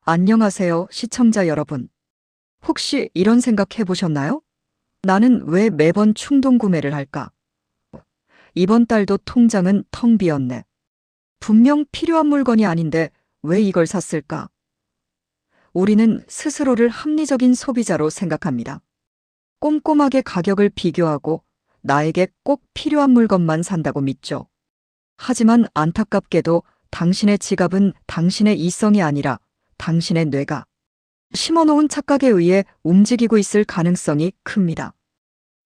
안녕하세요, 시청자 여러분. 혹시 이런 생각 해보셨나요? 나는 왜 매번 충동 구매를 할까? 이번 달도 통장은 텅 비었네. 분명 필요한 물건이 아닌데 왜 이걸 샀을까? 우리는 스스로를 합리적인 소비자로 생각합니다. 꼼꼼하게 가격을 비교하고 나에게 꼭 필요한 물건만 산다고 믿죠. 하지만 안타깝게도 당신의 지갑은 당신의 이성이 아니라 당신의 뇌가 심어놓은 착각에 의해 움직이고 있을 가능성이 큽니다.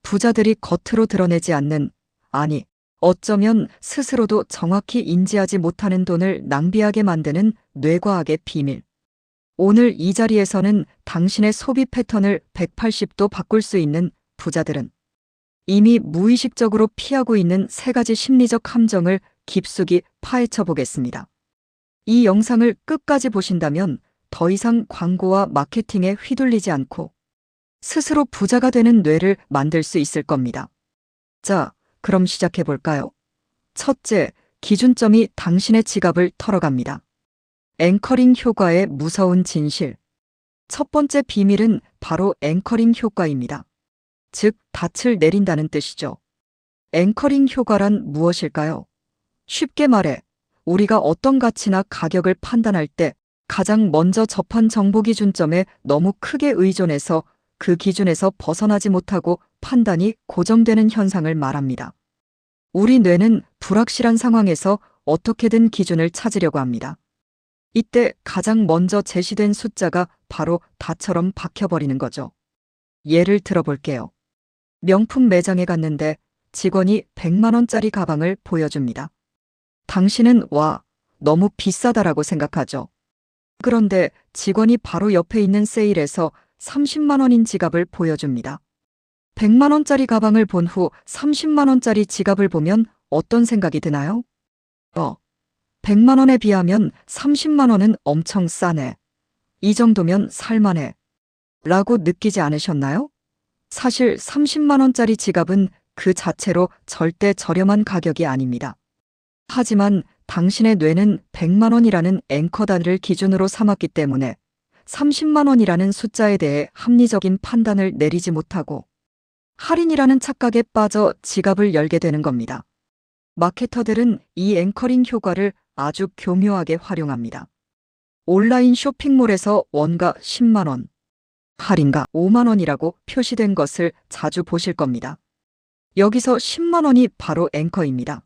부자들이 겉으로 드러내지 않는, 아니, 어쩌면 스스로도 정확히 인지하지 못하는 돈을 낭비하게 만드는 뇌과학의 비밀. 오늘 이 자리에서는 당신의 소비 패턴을 180도 바꿀 수 있는 부자들은 이미 무의식적으로 피하고 있는 세 가지 심리적 함정을 깊숙이 파헤쳐 보겠습니다. 이 영상을 끝까지 보신다면 더 이상 광고와 마케팅에 휘둘리지 않고 스스로 부자가 되는 뇌를 만들 수 있을 겁니다. 자, 그럼 시작해 볼까요? 첫째, 기준점이 당신의 지갑을 털어갑니다. 앵커링 효과의 무서운 진실. 첫 번째 비밀은 바로 앵커링 효과입니다. 즉, 닻을 내린다는 뜻이죠. 앵커링 효과란 무엇일까요? 쉽게 말해, 우리가 어떤 가치나 가격을 판단할 때 가장 먼저 접한 정보 기준점에 너무 크게 의존해서 그 기준에서 벗어나지 못하고 판단이 고정되는 현상을 말합니다. 우리 뇌는 불확실한 상황에서 어떻게든 기준을 찾으려고 합니다. 이때 가장 먼저 제시된 숫자가 바로 닷처럼 박혀버리는 거죠. 예를 들어볼게요. 명품 매장에 갔는데 직원이 100만 원짜리 가방을 보여줍니다. 당신은 와, 너무 비싸다라고 생각하죠. 그런데 직원이 바로 옆에 있는 세일에서 30만 원인 지갑을 보여줍니다. 100만 원짜리 가방을 본 후 30만 원짜리 지갑을 보면 어떤 생각이 드나요? 100만 원에 비하면 30만 원은 엄청 싸네. 이 정도면 살만해. 라고 느끼지 않으셨나요? 사실 30만 원짜리 지갑은 그 자체로 절대 저렴한 가격이 아닙니다. 하지만 당신의 뇌는 100만 원이라는 앵커단을 기준으로 삼았기 때문에 30만 원이라는 숫자에 대해 합리적인 판단을 내리지 못하고 할인이라는 착각에 빠져 지갑을 열게 되는 겁니다. 마케터들은 이 앵커링 효과를 아주 교묘하게 활용합니다. 온라인 쇼핑몰에서 원가 10만 원, 할인가 5만 원이라고 표시된 것을 자주 보실 겁니다. 여기서 10만 원이 바로 앵커입니다.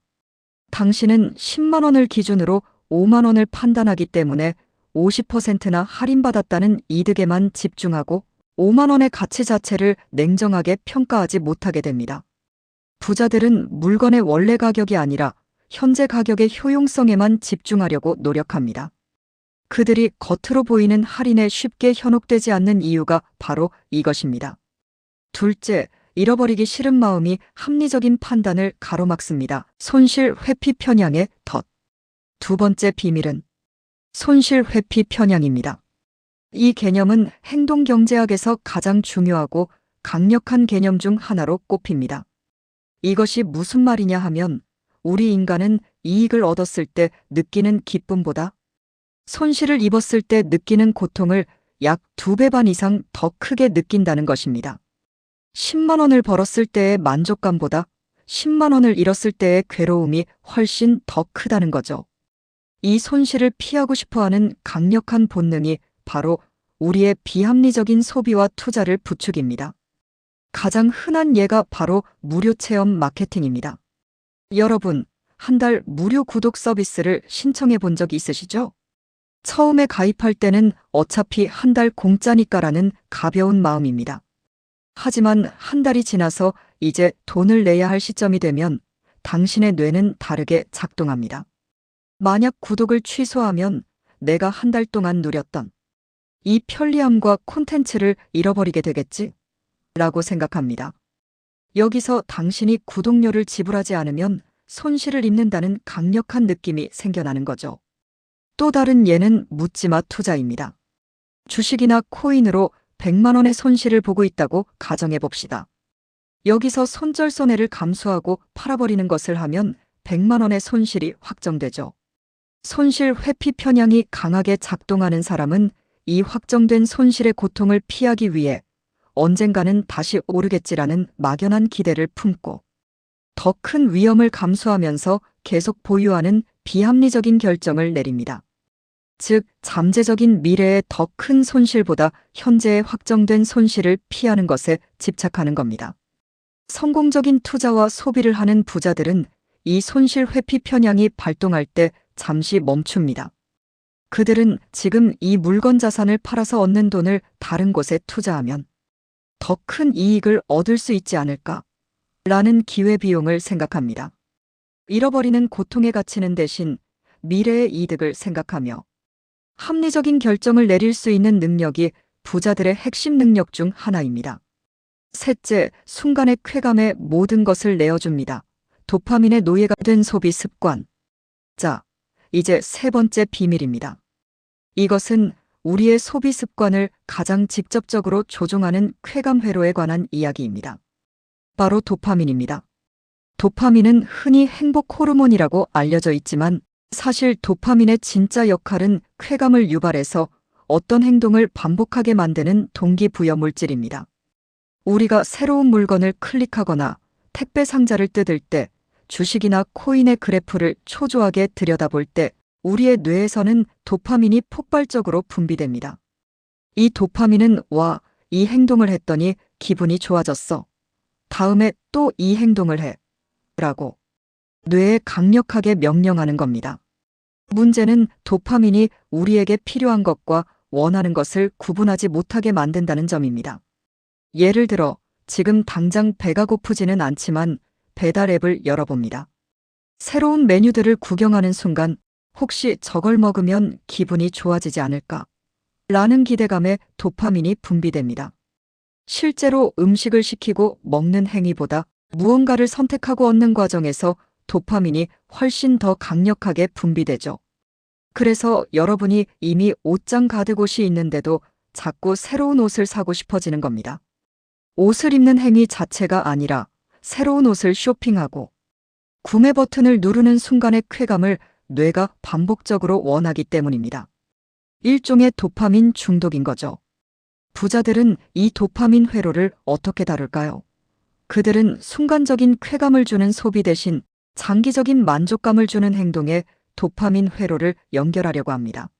당신은 10만 원을 기준으로 5만 원을 판단하기 때문에 50%나 할인받았다는 이득에만 집중하고 5만 원의 가치 자체를 냉정하게 평가하지 못하게 됩니다. 부자들은 물건의 원래 가격이 아니라 현재 가격의 효용성에만 집중하려고 노력합니다. 그들이 겉으로 보이는 할인에 쉽게 현혹되지 않는 이유가 바로 이것입니다. 둘째, 잃어버리기 싫은 마음이 합리적인 판단을 가로막습니다. 손실 회피 편향의 덫. 두 번째 비밀은 손실 회피 편향입니다. 이 개념은 행동경제학에서 가장 중요하고 강력한 개념 중 하나로 꼽힙니다. 이것이 무슨 말이냐 하면 우리 인간은 이익을 얻었을 때 느끼는 기쁨보다 손실을 입었을 때 느끼는 고통을 약 2배 반 이상 더 크게 느낀다는 것입니다. 10만 원을 벌었을 때의 만족감보다 10만 원을 잃었을 때의 괴로움이 훨씬 더 크다는 거죠. 이 손실을 피하고 싶어하는 강력한 본능이 바로 우리의 비합리적인 소비와 투자를 부추깁니다. 가장 흔한 예가 바로 무료 체험 마케팅입니다. 여러분, 한 달 무료 구독 서비스를 신청해 본 적 있으시죠? 처음에 가입할 때는 어차피 한 달 공짜니까라는 가벼운 마음입니다. 하지만 한 달이 지나서 이제 돈을 내야 할 시점이 되면 당신의 뇌는 다르게 작동합니다. 만약 구독을 취소하면 내가 한 달 동안 누렸던 이 편리함과 콘텐츠를 잃어버리게 되겠지? 라고 생각합니다. 여기서 당신이 구독료를 지불하지 않으면 손실을 입는다는 강력한 느낌이 생겨나는 거죠. 또 다른 예는 묻지마 투자입니다. 주식이나 코인으로 100만 원의 손실을 보고 있다고 가정해 봅시다. 여기서 손절손해를 감수하고 팔아버리는 것을 하면 100만 원의 손실이 확정되죠. 손실 회피 편향이 강하게 작동하는 사람은 이 확정된 손실의 고통을 피하기 위해 언젠가는 다시 오르겠지라는 막연한 기대를 품고 더 큰 위험을 감수하면서 계속 보유하는 비합리적인 결정을 내립니다. 즉, 잠재적인 미래의 더 큰 손실보다 현재의 확정된 손실을 피하는 것에 집착하는 겁니다. 성공적인 투자와 소비를 하는 부자들은 이 손실 회피 편향이 발동할 때 잠시 멈춥니다. 그들은 지금 이 물건 자산을 팔아서 얻는 돈을 다른 곳에 투자하면 더 큰 이익을 얻을 수 있지 않을까? 라는 기회비용을 생각합니다. 잃어버리는 고통에 갇히는 대신 미래의 이득을 생각하며 합리적인 결정을 내릴 수 있는 능력이 부자들의 핵심 능력 중 하나입니다. 셋째, 순간의 쾌감에 모든 것을 내어줍니다. 도파민의 노예가 된 소비 습관. 자, 이제 세 번째 비밀입니다. 이것은 우리의 소비 습관을 가장 직접적으로 조종하는 쾌감 회로에 관한 이야기입니다. 바로 도파민입니다. 도파민은 흔히 행복 호르몬이라고 알려져 있지만 사실 도파민의 진짜 역할은 쾌감을 유발해서 어떤 행동을 반복하게 만드는 동기부여 물질입니다. 우리가 새로운 물건을 클릭하거나 택배 상자를 뜯을 때, 주식이나 코인의 그래프를 초조하게 들여다볼 때 우리의 뇌에서는 도파민이 폭발적으로 분비됩니다. 이 도파민은 와, 이 행동을 했더니 기분이 좋아졌어. 다음에 또 이 행동을 해. 라고 뇌에 강력하게 명령하는 겁니다. 문제는 도파민이 우리에게 필요한 것과 원하는 것을 구분하지 못하게 만든다는 점입니다. 예를 들어 지금 당장 배가 고프지는 않지만 배달 앱을 열어봅니다. 새로운 메뉴들을 구경하는 순간 혹시 저걸 먹으면 기분이 좋아지지 않을까? 라는 기대감에 도파민이 분비됩니다. 실제로 음식을 시키고 먹는 행위보다 무언가를 선택하고 얻는 과정에서 도파민이 훨씬 더 강력하게 분비되죠. 그래서 여러분이 이미 옷장 가득 옷이 있는데도 자꾸 새로운 옷을 사고 싶어지는 겁니다. 옷을 입는 행위 자체가 아니라 새로운 옷을 쇼핑하고 구매 버튼을 누르는 순간의 쾌감을 뇌가 반복적으로 원하기 때문입니다. 일종의 도파민 중독인 거죠. 부자들은 이 도파민 회로를 어떻게 다룰까요? 그들은 순간적인 쾌감을 주는 소비 대신 장기적인 만족감을 주는 행동에 도파민 회로를 연결하려고 합니다.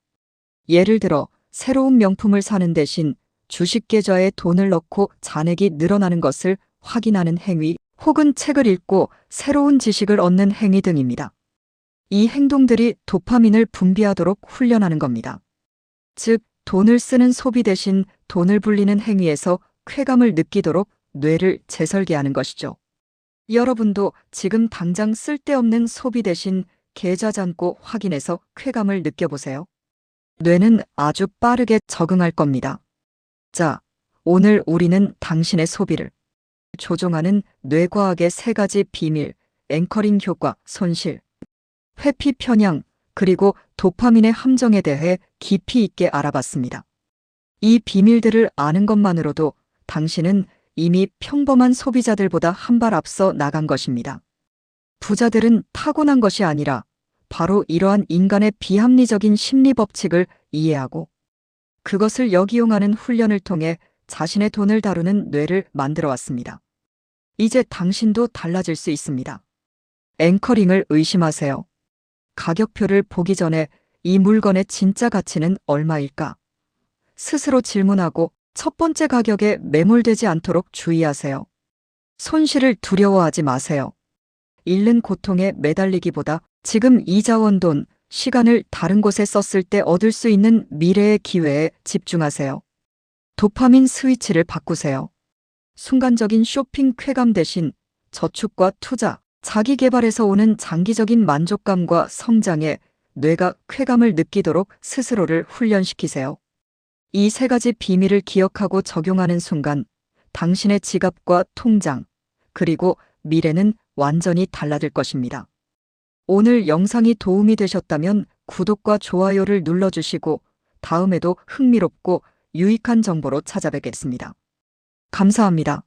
예를 들어 새로운 명품을 사는 대신 주식 계좌에 돈을 넣고 잔액이 늘어나는 것을 확인하는 행위 혹은 책을 읽고 새로운 지식을 얻는 행위 등입니다. 이 행동들이 도파민을 분비하도록 훈련하는 겁니다. 즉, 돈을 쓰는 소비 대신 돈을 불리는 행위에서 쾌감을 느끼도록 뇌를 재설계하는 것이죠. 여러분도 지금 당장 쓸데없는 소비 대신 계좌 잠고 확인해서 쾌감을 느껴보세요. 뇌는 아주 빠르게 적응할 겁니다. 자, 오늘 우리는 당신의 소비를 조종하는 뇌과학의 세 가지 비밀, 앵커링 효과, 손실, 회피 편향, 그리고 도파민의 함정에 대해 깊이 있게 알아봤습니다. 이 비밀들을 아는 것만으로도 당신은 이미 평범한 소비자들보다 한 발 앞서 나간 것입니다. 부자들은 타고난 것이 아니라 바로 이러한 인간의 비합리적인 심리 법칙을 이해하고 그것을 역이용하는 훈련을 통해 자신의 돈을 다루는 뇌를 만들어 왔습니다. 이제 당신도 달라질 수 있습니다. 앵커링을 의심하세요. 가격표를 보기 전에 이 물건의 진짜 가치는 얼마일까? 스스로 질문하고 첫 번째 가격에 매몰되지 않도록 주의하세요. 손실을 두려워하지 마세요. 잃는 고통에 매달리기보다 지금 이 자원 돈, 시간을 다른 곳에 썼을 때 얻을 수 있는 미래의 기회에 집중하세요. 도파민 스위치를 바꾸세요. 순간적인 쇼핑 쾌감 대신 저축과 투자, 자기 개발에서 오는 장기적인 만족감과 성장에 뇌가 쾌감을 느끼도록 스스로를 훈련시키세요. 이 세 가지 비밀을 기억하고 적용하는 순간 당신의 지갑과 통장, 그리고 미래는 완전히 달라질 것입니다. 오늘 영상이 도움이 되셨다면 구독과 좋아요를 눌러주시고 다음에도 흥미롭고 유익한 정보로 찾아뵙겠습니다. 감사합니다.